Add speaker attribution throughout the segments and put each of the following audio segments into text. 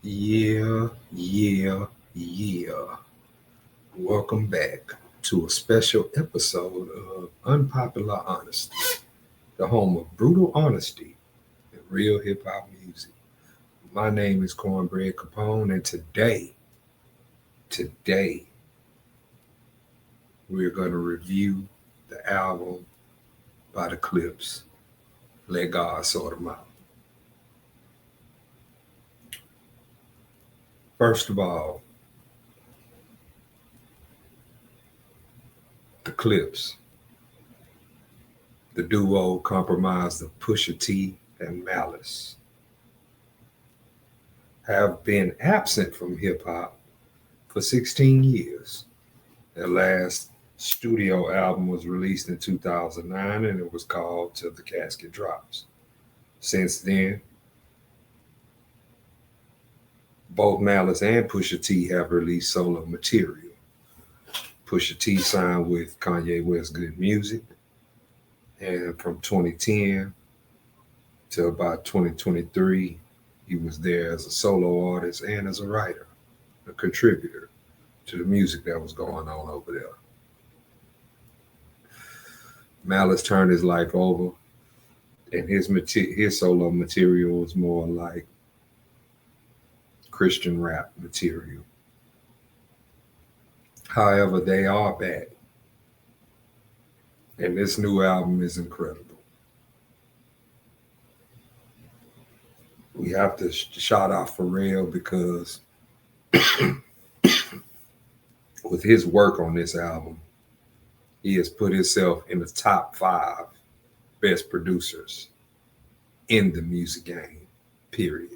Speaker 1: Yeah. Welcome back to a special episode of Unpopular Honesty, the home of brutal honesty and real hip hop music. My name is Cornbread Capone, and today, we're going to review the album by the Clipse, Let God Sort 'Em Out. First of all, the Clipse, the duo comprised of Pusha T and Malice, have been absent from hip hop for 16 years. Their last studio album was released in 2009 and it was called Till the Casket Drops. Since then, both Malice and Pusha T have released solo material. Pusha T signed with Kanye West Good Music, and from 2010 to about 2023, he was there as a solo artist and as a writer, a contributor to the music that was going on over there. Malice turned his life over, and his solo material was more like Christian rap material. However, they are back, and this new album is incredible. We have to shout out Pharrell because with his work on this album, he has put himself in the top 5 best producers in the music game, period.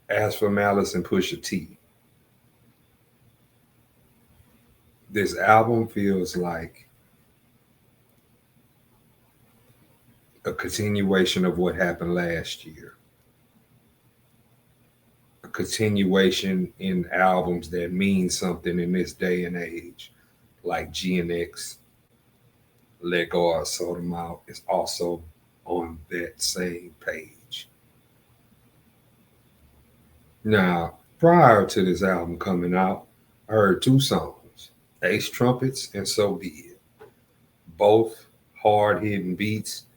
Speaker 1: As for Malice and Pusha T, this album feels like a continuation of what happened last year. A continuation in albums that mean something in this day and age, like GNX, Let God Sort 'Em Out is also on that same page. Now, prior to this album coming out, I heard 2 songs, Ace Trumpets and So Be It. Both hard-hitting beats,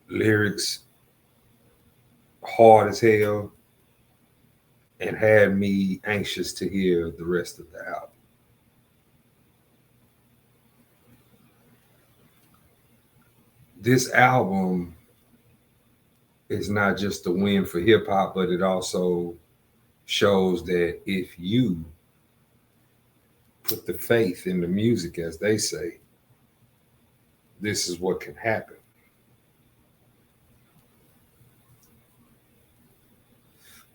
Speaker 1: lyrics hard as hell, and had me anxious to hear the rest of the album. This album is not just a win for hip hop, but it also shows that if you put the faith in the music, as they say, this is what can happen.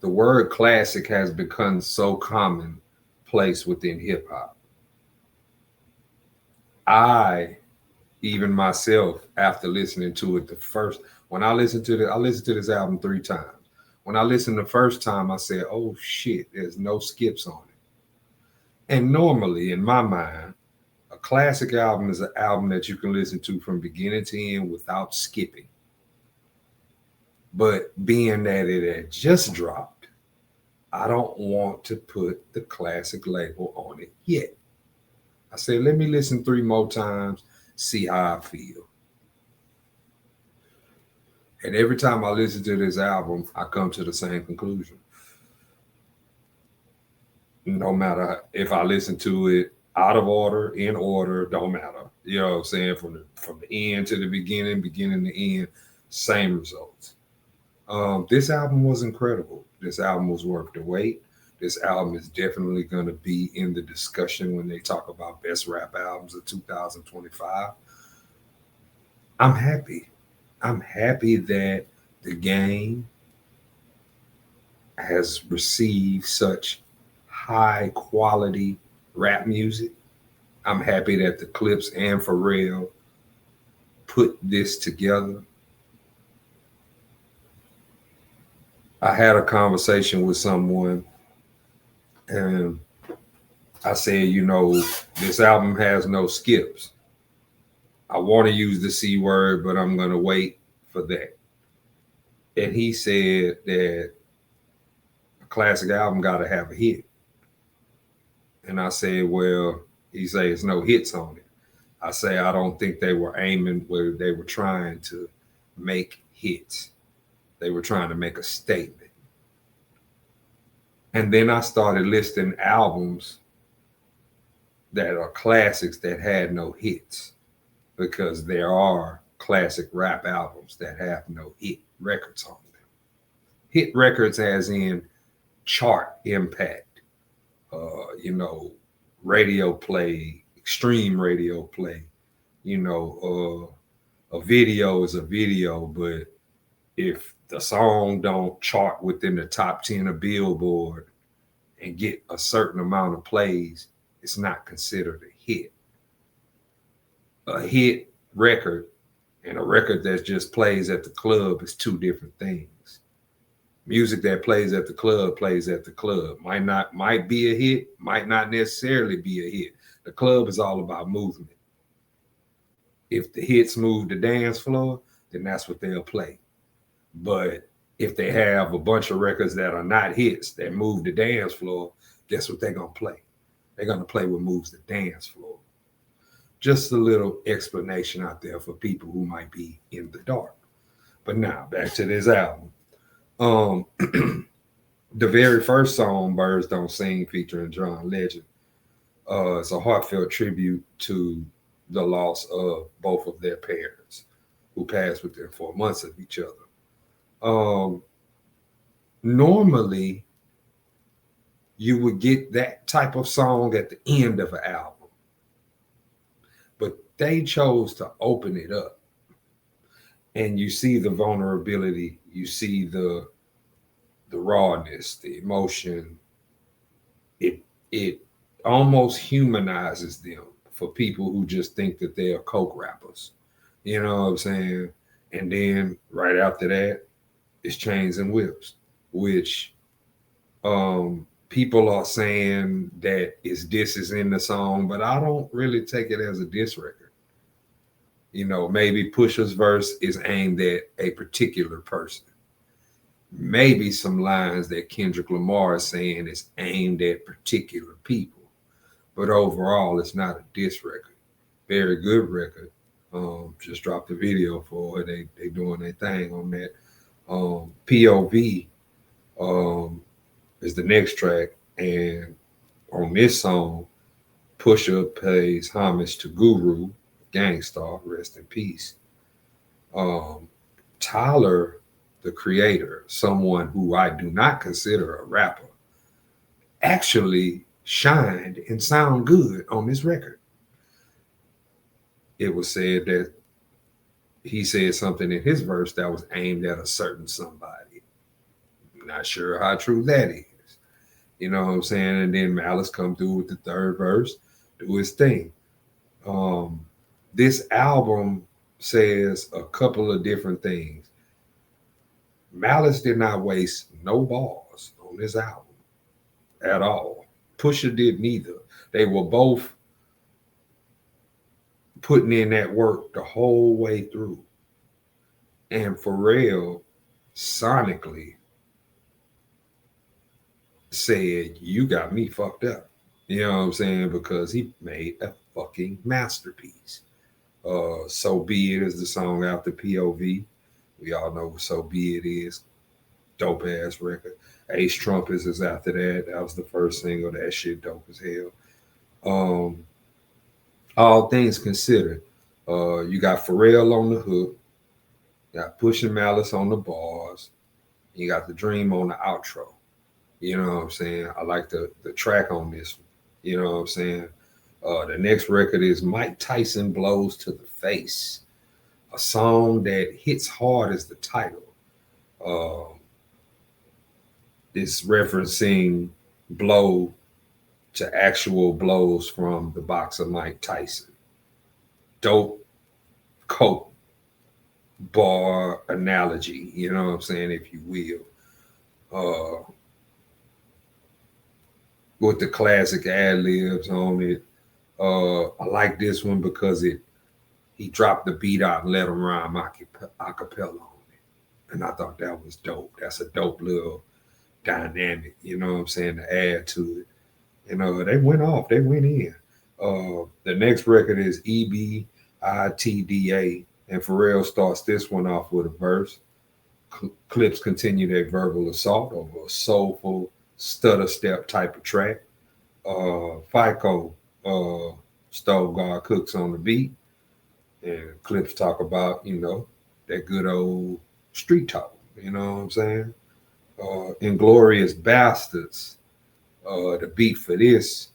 Speaker 1: The word classic has become so commonplace within hip hop. I, even myself, after listening to it I listened to this album 3 times. When I listened the first time, I said, oh shit, there's no skips on it. And normally in my mind, a classic album is an album that you can listen to from beginning to end without skipping. But being that it had just dropped, I don't want to put the classic label on it yet. I said, let me listen 3 more times, see how I feel. And every time I listen to this album, I come to the same conclusion. No matter if I listen to it out of order, in order, don't matter. You know what I'm saying? From the end to the beginning to end, same results. This album was incredible. This album was worth the wait. This album is definitely going to be in the discussion when they talk about best rap albums of 2025. I'm happy. I'm happy that the game has received such high quality rap music. I'm happy that the Clipse and Pharrell put this together. I had a conversation with someone and I said, this album has no skips. I want to use the C word, but I'm going to wait for that. And he said that classic album got to have a hit. And I said, well, he says no hits on it. I say, I don't think they were aiming where they were trying to make hits. They were trying to make a statement. And then I started listing albums that are classics that had no hits, because there are classic rap albums that have no hit records on them. Hit records as in chart impact, radio play, extreme radio play. A video is a video, but if the song don't chart within the top 10 of Billboard and get a certain amount of plays, it's not considered a hit. A hit record and a record that just plays at the club is two different things. Music that plays at the club plays at the club. Might be a hit, might not necessarily be a hit. The club is all about movement. If the hits move the dance floor, then that's what they'll play. But if they have a bunch of records that are not hits that move the dance floor, guess what they're going to play? They're going to play what moves the dance floor. Just a little explanation out there for people who might be in the dark. But now, back to this album. The very first song, Birds Don't Sing, featuring John Legend, it's a heartfelt tribute to the loss of both of their parents, who passed within 4 months of each other. Normally, you would get that type of song at the end of an album, but they chose to open it up, and you see the vulnerability, you see the rawness, the emotion. It almost humanizes them for people who just think that they are coke rappers. You know what I'm saying? And then right after that, it's Chains and Whips, which people are saying that it's disses in the song, but I don't really take it as a diss record. Maybe Pusha's verse is aimed at a particular person. Maybe some lines that Kendrick Lamar is saying is aimed at particular people. But overall, it's not a diss record. Very good record. Just dropped a video for it. They doing their thing on that. POV is the next track. And on this song, Pusha pays homage to Guru, Gangstar, rest in peace. Tyler, the creator, someone who I do not consider a rapper, actually shined and sound good on this record. It was said that he said something in his verse that was aimed at a certain somebody. Not sure how true that is. You know what I'm saying? And then Malice come through with the third verse, do his thing. This album says a couple of different things. Malice did not waste no balls on this album at all. Pusha did neither. They were both putting in that work the whole way through. And Pharrell, sonically, said, you got me fucked up. You know what I'm saying? Because he made a fucking masterpiece. So Be It is the song after POV. We all know what So Be It is. Dope ass record. Ace Trumpets is after that. That was the first single. That shit dope as hell. All things considered, you got Pharrell on the hook. You got Pushing Malice on the bars. You got The Dream on the outro. You know what I'm saying? I like the track on this one. You know what I'm saying? The next record is Mike Tyson Blows to the Face, a song that hits hard as the title. It's referencing blow to actual blows from the boxer Mike Tyson. Dope coke bar analogy, you know what I'm saying, if you will. With the classic ad-libs on it. I like this one because he dropped the beat out and let him rhyme a cappella on it. And I thought that was dope. That's a dope little dynamic, you know what I'm saying, to add to it. They went off, they went in. The next record is EBITDA, and Pharrell starts this one off with a verse. Clips continue their verbal assault over a soulful stutter step type of track. FICO, Stove God Cooks on the beat, and Clips talk about, that good old street talk, you know what I'm saying? Inglorious Bastards, the beat for this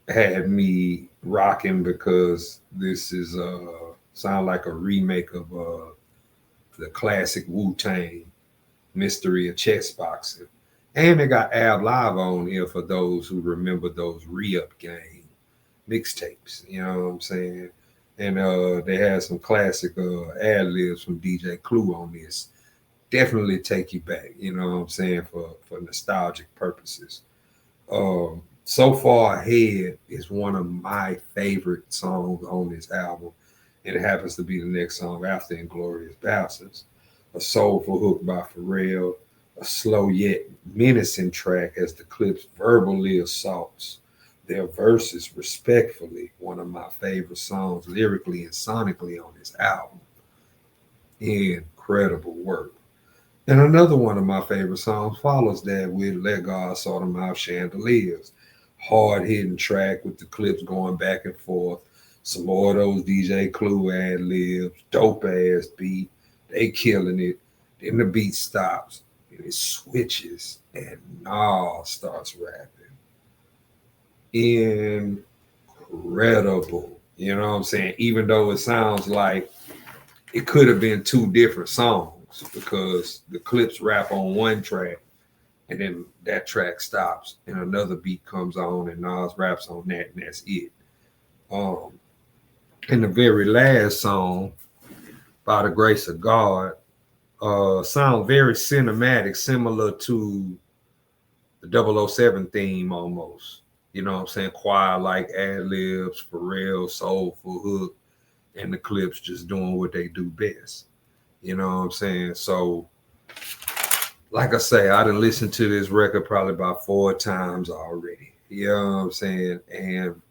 Speaker 1: had me rocking because this is sound like a remake of the classic Wu-Tang Mystery of Chess Boxing. And they got Ab Live on here for those who remember those re-up game mixtapes, you know what I'm saying? And they had some classic ad libs from DJ Clue on this. Definitely take you back, you know what I'm saying, for nostalgic purposes. So Far Ahead is one of my favorite songs on this album, and it happens to be the next song after Inglorious Bastards. A soulful hook by Pharrell, a slow yet menacing track as the Clips verbally assaults their verses respectfully. One of my favorite songs lyrically and sonically on this album. Incredible work. And another one of my favorite songs follows that with Let God Sort 'Em Out Chandeliers. Hard hitting track with the Clips going back and forth. Some more of those DJ Clue ad libs, dope ass beat. They killing it. Then the beat stops and it switches and Nas starts rapping. Incredible. You know what I'm saying? Even though it sounds like it could have been two different songs because the Clips rap on one track and then that track stops and another beat comes on and Nas raps on that and that's it. And the very last song, By the Grace of God, sound very cinematic, similar to the 007 theme almost. You know what I'm saying? Choir like ad libs, Pharrell, soulful hook, and the Clips just doing what they do best. You know what I'm saying? So, like I say, I done listened to this record probably about 4 times already. You know what I'm saying? And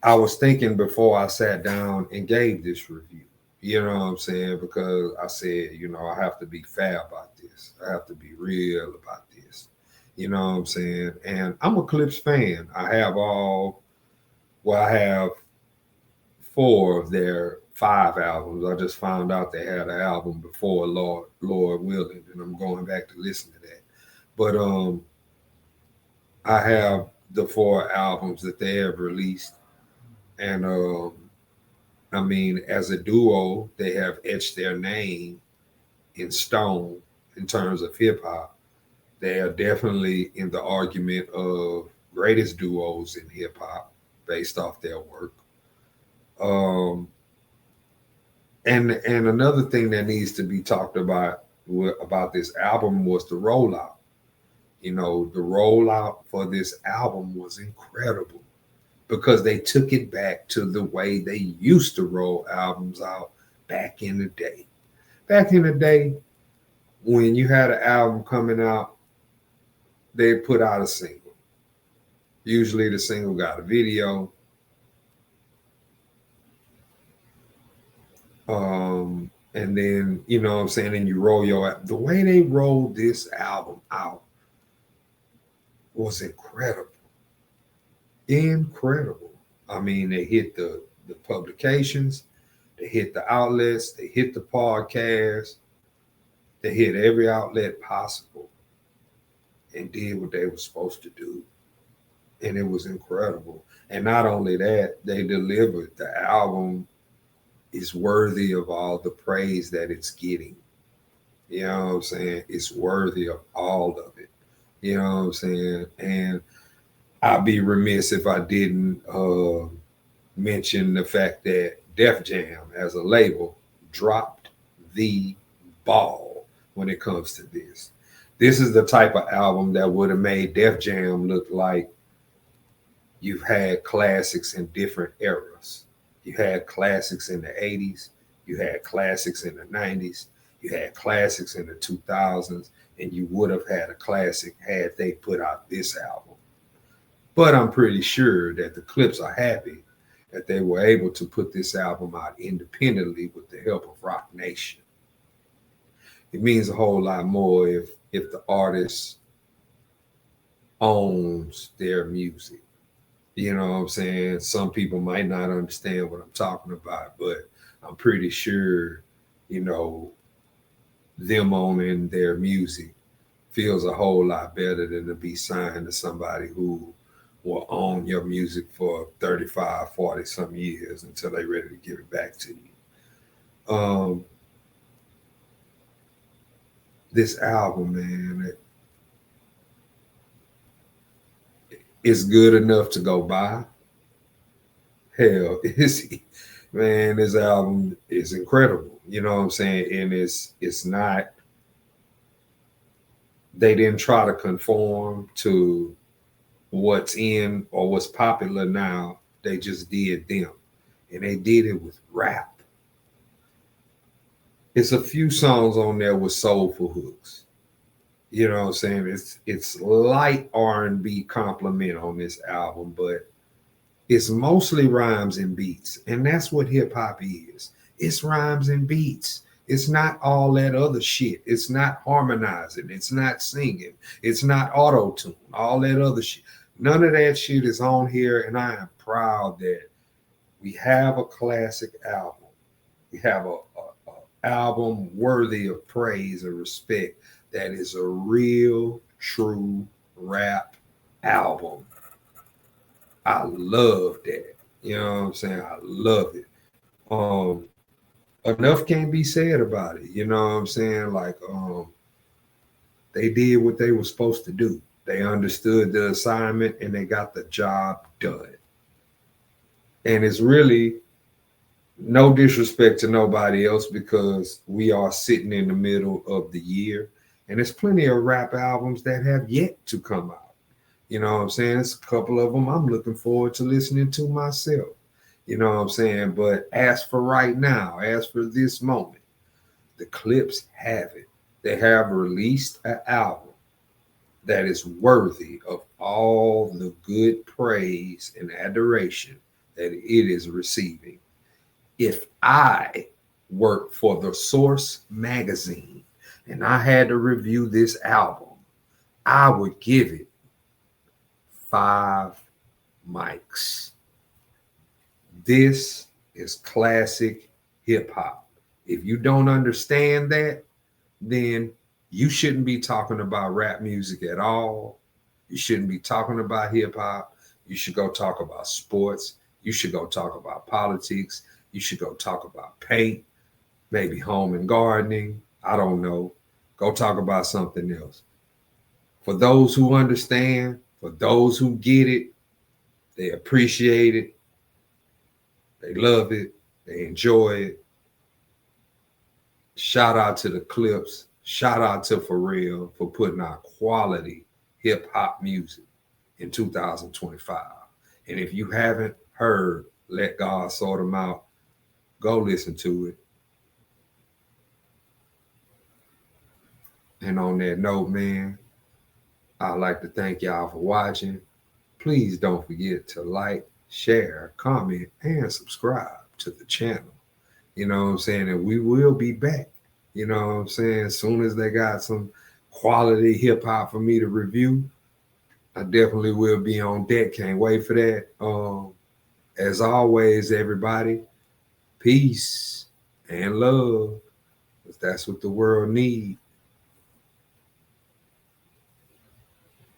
Speaker 1: I was thinking before I sat down and gave this review. You know what I'm saying? Because I said, I have to be fair about this. I have to be real about this. You know what I'm saying? And I'm a Clips fan. I have 4 of their 5 albums. I just found out they had an album before Lord Willing, and I'm going back to listen to that. But I have the 4 albums that they have released, and I mean, as a duo, they have etched their name in stone in terms of hip hop. They are definitely in the argument of greatest duos in hip hop based off their work. Um, and another thing that needs to be talked about this album was the rollout. The rollout for this album was incredible because they took it back to the way they used to roll albums out back in the day. Back in the day, when you had an album coming out, they put out a single. Usually the single got a video. And then, you know what I'm saying, and you roll the way they rolled this album out was incredible. Incredible. I mean, they hit the publications, they hit the outlets, they hit the podcast, they hit every outlet possible and did what they were supposed to do. And it was incredible. And not only that, they delivered. The album is worthy of all the praise that it's getting. You know what I'm saying? It's worthy of all of it. You know what I'm saying? And I'd be remiss if I didn't mention the fact that Def Jam as a label dropped the ball when it comes to this. This is the type of album that would have made Def Jam look like you've had classics in different eras. You had classics in the 80s. You had classics in the 90s. You had classics in the 2000s, and you would have had a classic had they put out this album. But I'm pretty sure that the Clipse are happy that they were able to put this album out independently with the help of Roc Nation. It means a whole lot more if the artist owns their music. You know what I'm saying? Some people might not understand what I'm talking about, but I'm pretty sure, you know, them owning their music feels a whole lot better than to be signed to somebody who will own your music for 35, 40 some years until they're ready to give it back to you. This album, man, it's good enough to go by. Hell, man, this album is incredible. You know what I'm saying? And it's not, they didn't try to conform to what's in or what's popular now. They just did them. And they did it with rap. It's a few songs on there with soulful hooks. You know what I'm saying? It's light R&B compliment on this album, but it's mostly rhymes and beats. And that's what hip hop is. It's rhymes and beats. It's not all that other shit. It's not harmonizing. It's not singing. It's not auto-tune. All that other shit. None of that shit is on here. And I am proud that we have a classic album. We have a album worthy of praise and respect that is a real, true rap album. I love that. You know what I'm saying? I love it. Enough can't be said about it. You know what I'm saying? Like, they did what they were supposed to do. They understood the assignment and they got the job done. And it's really no disrespect to nobody else because we are sitting in the middle of the year and there's plenty of rap albums that have yet to come out. You know what I'm saying? It's a couple of them I'm looking forward to listening to myself. You know what I'm saying? But as for right now, as for this moment, the Clipse have it. They have released an album that is worthy of all the good praise and adoration that it is receiving. If I worked for the Source magazine and I had to review this album, I would give it 5 mics. This is classic hip hop. If you don't understand that, then you shouldn't be talking about rap music at all. You shouldn't be talking about hip hop. You should go talk about sports. You should go talk about politics. You should go talk about paint, maybe home and gardening. I don't know. Go talk about something else. For those who understand, for those who get it, they appreciate it. They love it. They enjoy it. Shout out to the Clipse. Shout out to Pharrell for putting out quality hip hop music in 2025. And if you haven't heard Let God Sort Them Out, go listen to it. And on that note, man, I'd like to thank y'all for watching. Please don't forget to like, share, comment, and subscribe to the channel. You know what I'm saying? And we will be back. You know what I'm saying? As soon as they got some quality hip hop for me to review, I definitely will be on deck. Can't wait for that. As always, everybody, peace and love. That's what the world needs.